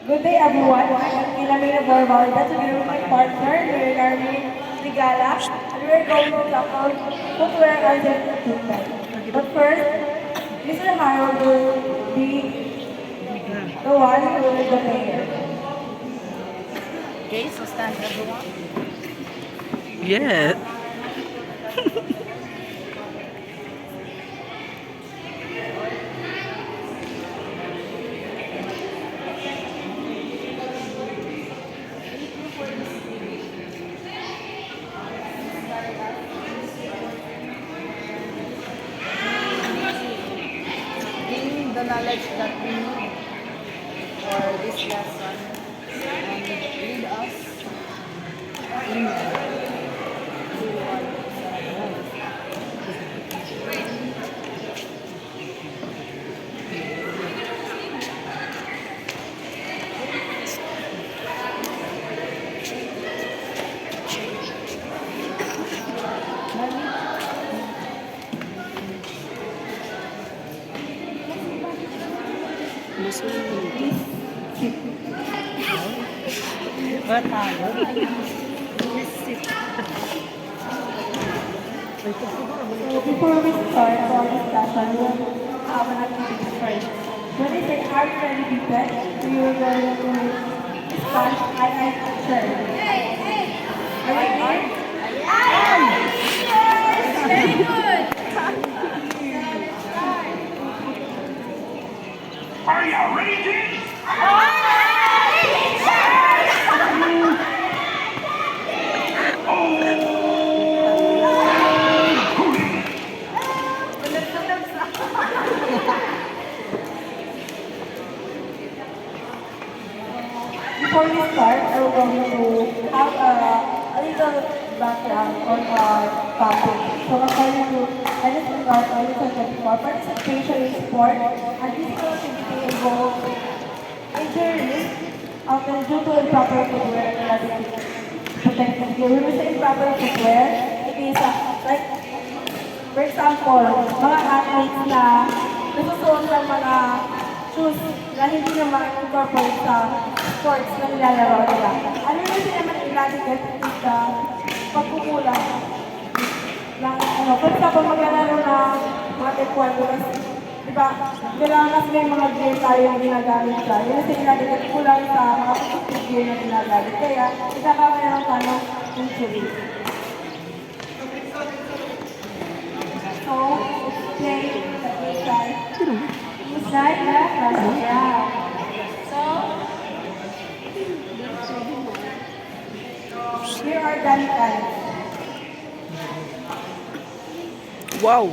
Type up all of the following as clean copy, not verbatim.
Good day everyone. I am Ilamina Barbalda together with my partner, Mary Ligala, and we are going to tackle footwear and equipment. But first, Mr. Harold will be the one who will lead the prayer. Okay, so stand everyone. Yeah. Gain the knowledge that we need for this lesson and lead us in to what So before we start our discussion, we'll have an activity first. When I say are you ready to bet, we are going to discuss I answer. Are you ready? Are you ready? Before we start, we're going to have a little background on our topic. So according to Edison Garden, 2024, participation in sport and physical activity involves injuries often due to improper footwear and activity. Protective gear. When we say improper footwear, it is like, for example, mga athletes na nasusuot ng mga shoes na hindi naman incorporate sa sports na nilalaro nila. Ano yun sila naman inadigate sa pagkukulang ng ano. For example, maglalaro na mga taekwondo, di ba, kailangan kasi may mga gear tayo yung ginagamit siya. Yun kasi inadigate kulang sa mga protective gear na ginagamit. Kaya, ikakawin ng tanong injury. So, explain the exercise. Inside the classroom. So, here are the mechanics. Wow.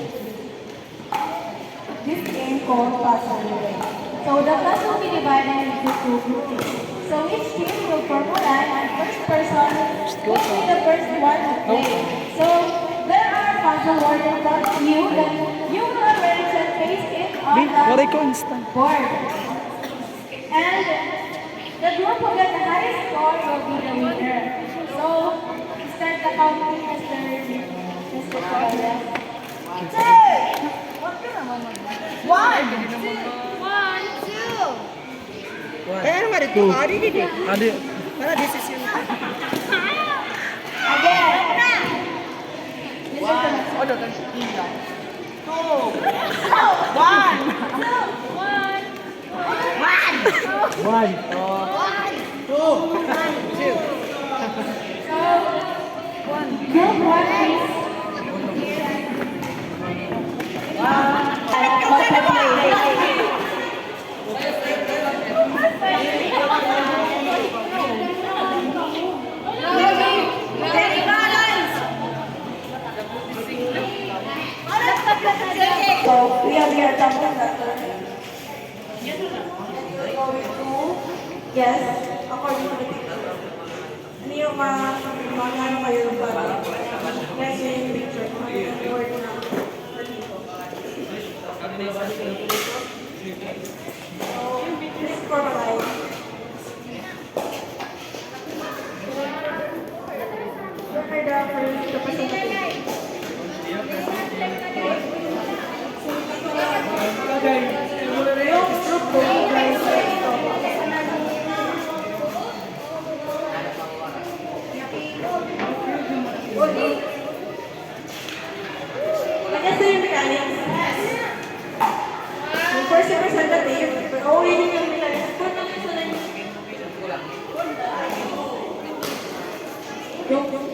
This game called puzzle. So, the class will be divided into two groups. So, each team will form a line and first person will be the first one to play. So, there are puzzle words in front of you that you will already set face it on Waray ko the instant. board. And the group who get the highest score will be the winner. So, start the counting, Mr. Correa. Pero what ito? Ari dito. Adi. Para decision. Again. Oh, doon lang. One. Group one, please. So, we have here double letter. Yes, according to the picture. Ano yung mga ano kayo ba? Yes, yung picture. Yung word na dito. So, this is formalize. Look at the first representative. Yung group ko, guys, ito.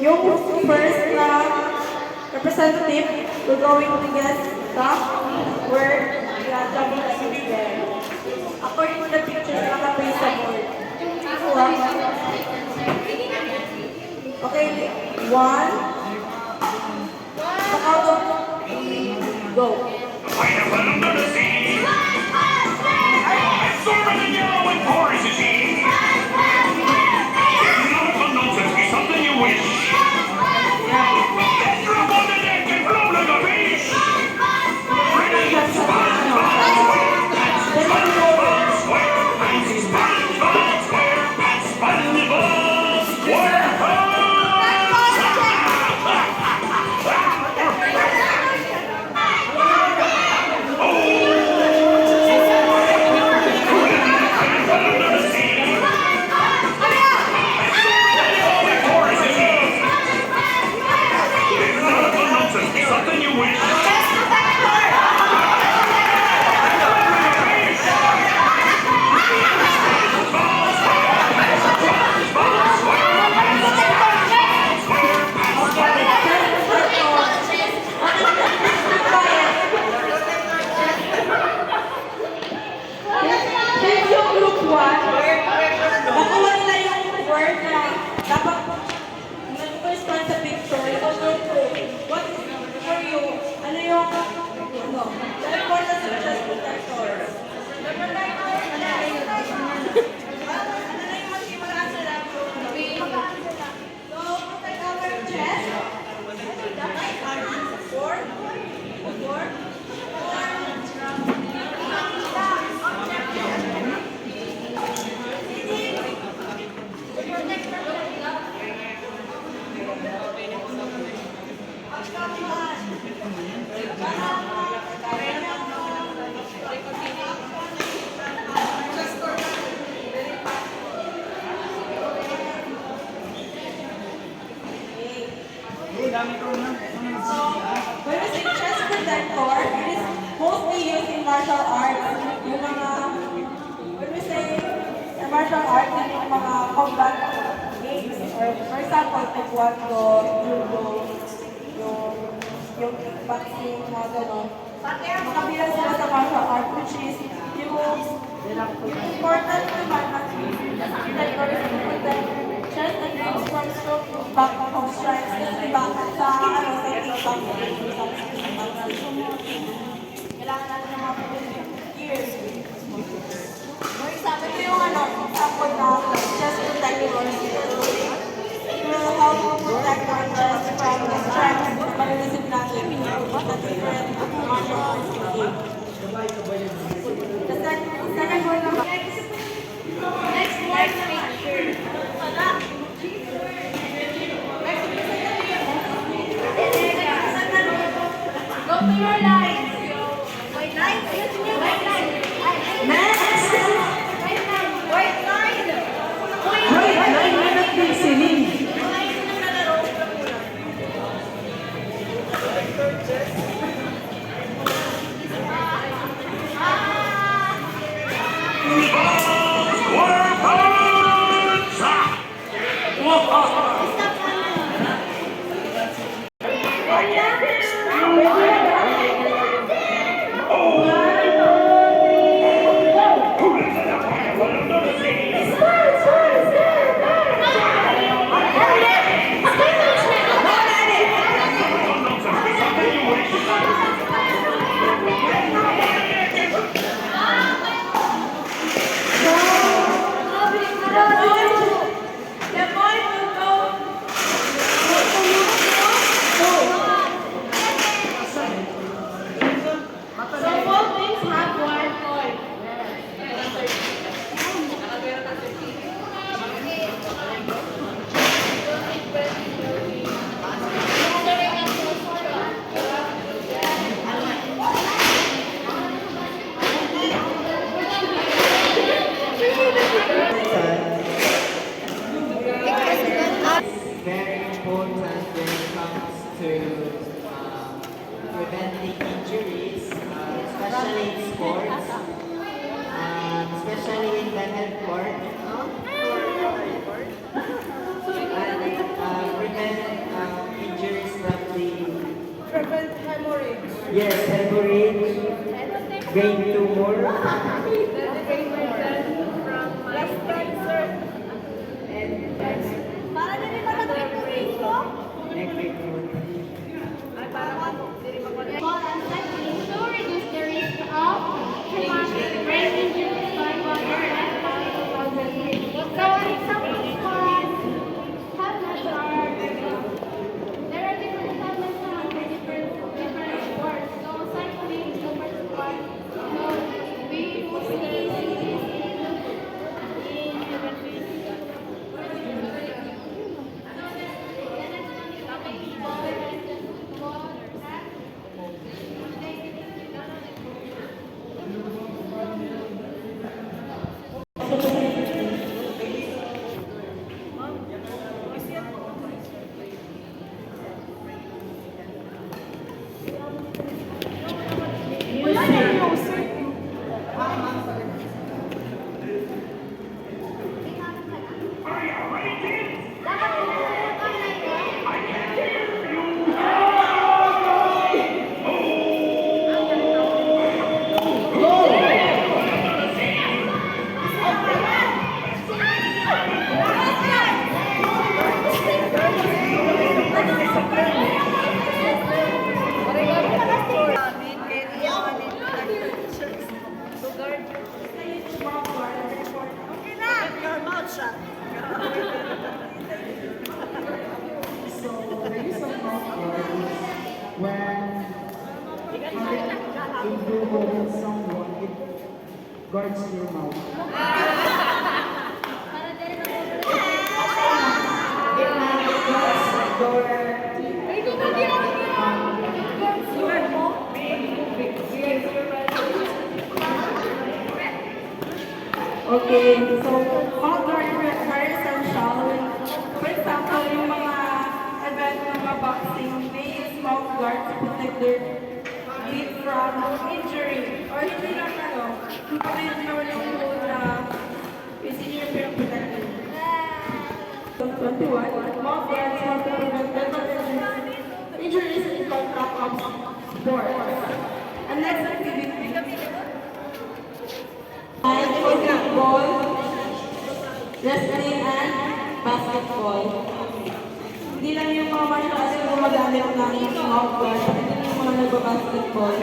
yung first na representative will going to guess the word the double that is there. According to the pictures na naka-paste sa board. Okay, one. So out of three, go. I have let him to see. Absorbing the yellow and porous is he. Not for nonsense, be something you wish. Then drop on the deck and float like a fish. Ready, SpongeBob SquarePants, SpongeBob SquarePants, SpongeBob SquarePants, SpongeBob SquarePants. Something you wish. Since yung group 1, nakuha nila yung word na dapat nag-correspond sa picture. So group 2, what is for you? Ano yung, ano, the importance of chest protectors? The protectors, ano na yung mag-answer lang? So, protect our chest. Four. When we say chest protector, it is mostly used in martial arts. Yung mga, when we say martial arts, yung mga combat games, or for example, taekwondo, judo, yung kickboxing, mga gano'n. Makabilang sila sa martial art, which is yung important naman na protector is to protect chest and ribs from stroke, back of strikes, kasi back sa, ano, sa kickboxing, kailangan natin ng mga ears. For example, ito yung ano, example na chest protector. It will help to protect our chest from the strength marinisip natin sa different martial arts games. The second one naman. Next picture. Go to your lines. White line? White line. Next. White line. White line na nagpinsilin. SpongeBob SquarePants. gain 2 more. Para na rin mag-recruit mo? Next recruit. Ball and cycling to reduce the risk of traumatic brain injury by water and chemical hazards. So, example sports, helmets are there are different helmets for different sports. So, cycling is the first one. So, we mostly see this in elementary school. Are you ready, kids? I can't hear you. Your mouth shut. So, the use of mouth guard is when if you hold someone, it guards your mouth. It guards your Okay, so mouth guard is very essential. For example, yung mga event ng mga boxing, they use mouth guard to protect their teeth from injury. Or hindi lang ano, kapag naman yung food na yung senior pero protected. 21, mouth guards help to prevent dental injuries in contact of sports. And next activity, football, wrestling, and basketball. Hindi lang yung mga martial arts yung gumagamit ng mouth guard, hindi yung mga nagbabasketball.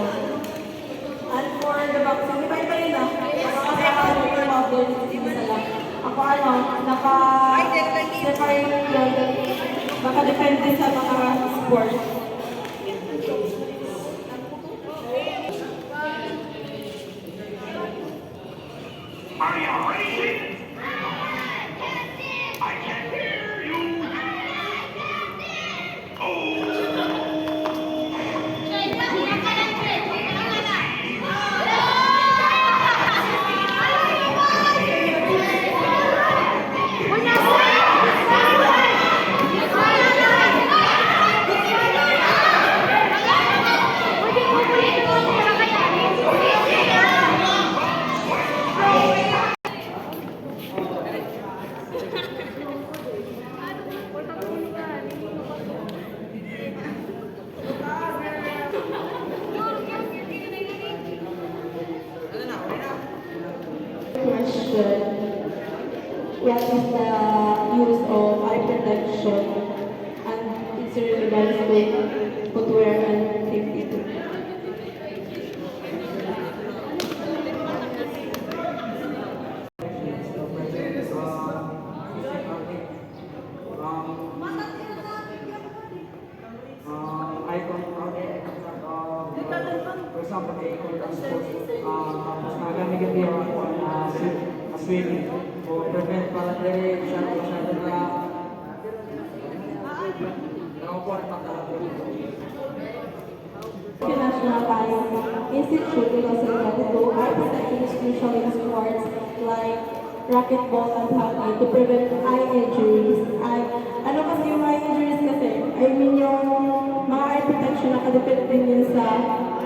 And for the boxing, iba-iba yun ah. Nakakasama yung mouth guard, hindi isa lang. Ako ano, naka-separate yun. Baka depende sa mga sports. Are you ready, kids? I can't hear you. Question. What is the use of eye protection and its relevance to footwear and safety too? Eye contact, for example, eye contact sports, tapos nagamit yung swimming, o prevent para dahil sa na nakapwarta ka. National Science Institute 2022 eye protection is crucial in sports like racquetball and hockey to prevent eye injuries. Ano kasi yung eye injuries kasi? I mean yung mga eye protection nakadepende din yun sa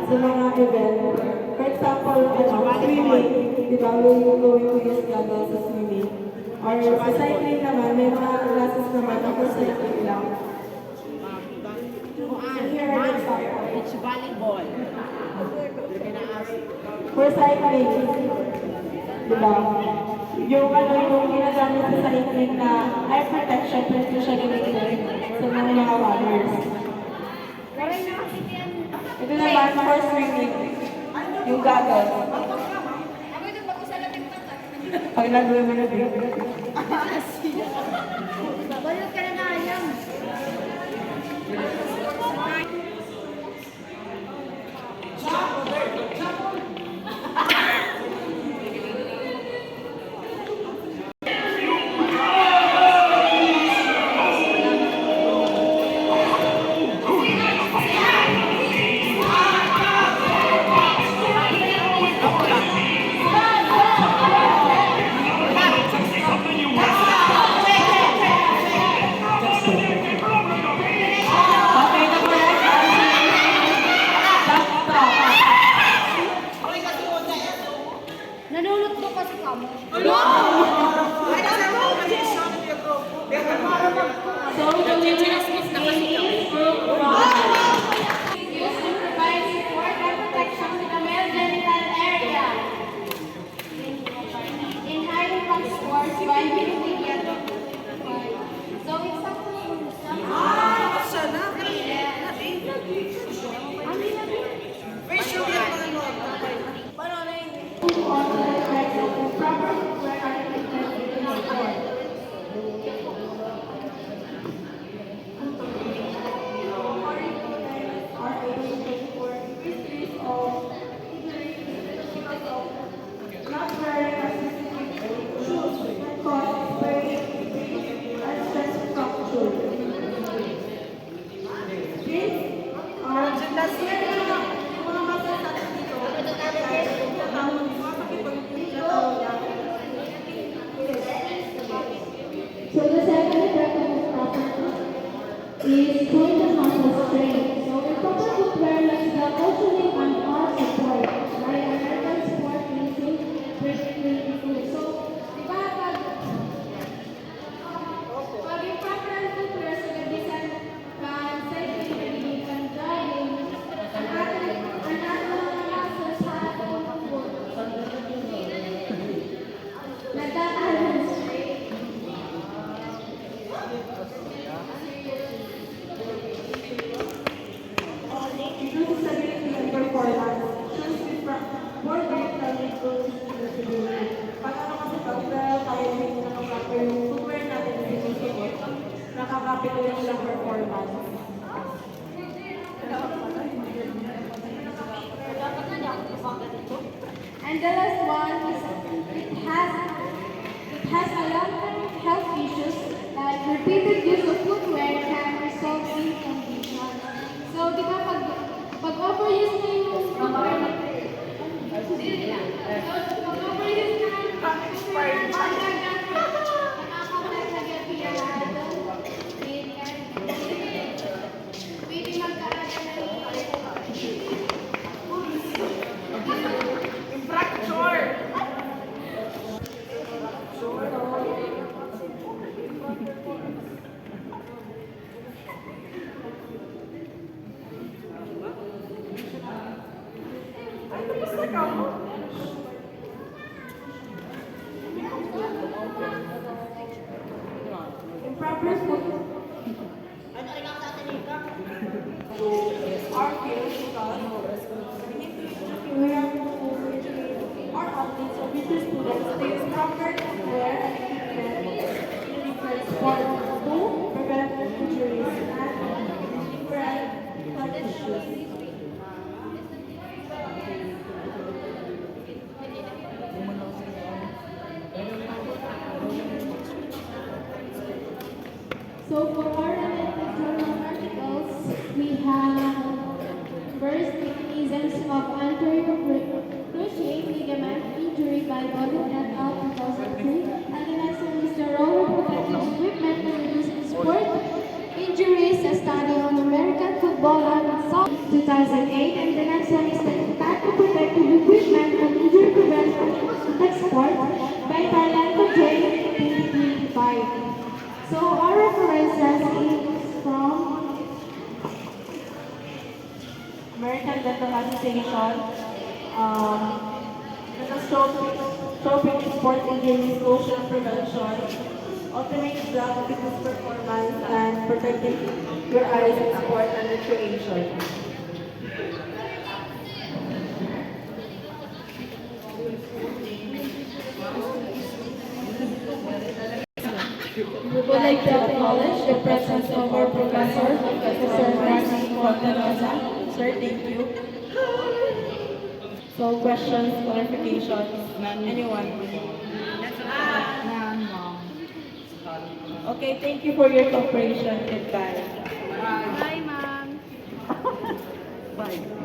mga event. For example, swimming. Diba? We're going to use goggles sa swimming. Or sa cycling naman, may mga glasses naman na for cycling lang. So here are the examples. It's volleyball. For cycling, diba? Yung ano yung ginagamit sa cycling na eye protection, pero hindi siya gamitin sa mga runners. Ito naman for swimming, yung goggles. Pag nag-wimmer Balot ka na ayam. Okay, the correct answer. Nanunod ko kasi kamo. So, the winner is Group 1. Use to provide support and protection to the male genital area. In high-impact sports by using it. So, it's a So the second effect of property is joint and muscle strain. So improper footwear lets the cushioning and arm support by American sport racing predictably. So, di ba pag improper footwear sa gabisan kan cycling, training, kan driving, ang ating mga muscles sa atong foot nagkakaroon strain. Dito sa stability and performance, shows different, more critical goals in the stability. Pag ano kasi pag tayo hindi nakakapit yung footwear natin na sinusunod, nakakapit ulit siya performance. And the last one is it has a long-term health issues like repeated use of footwear can result in condition. So, di ba pag overuse na yung footwear na pag overuse na yung footwear nakaka-affect na gapirado, pwede magkaroon na ng Improper footwear. Our field because we have to our athletes or business students to use proper footwear and equipment in different sports to prevent injuries and prevent health issues. So for our related journal articles, we have first mechanisms of anterior cruciate ligament injury by Body et al. 2003, and the next one is the role of protective equipment to reduce sport injuries, a study on American football and soccer 2008, and the next one is the impact of protective equipment on injury prevention and sport by Tarlanco J. 2025. So our references is from American Dental Association, catastrophic sport injuries, social prevention, ultimate black fitness performance, and protecting your eyes in sport and recreation. We would like to acknowledge the presence of our professor, Professor Martin Fontanosa. Sir, thank you. So, questions, clarifications? Anyone? None, ma'am. Okay, thank you for your cooperation. Goodbye. Bye, ma'am. Bye.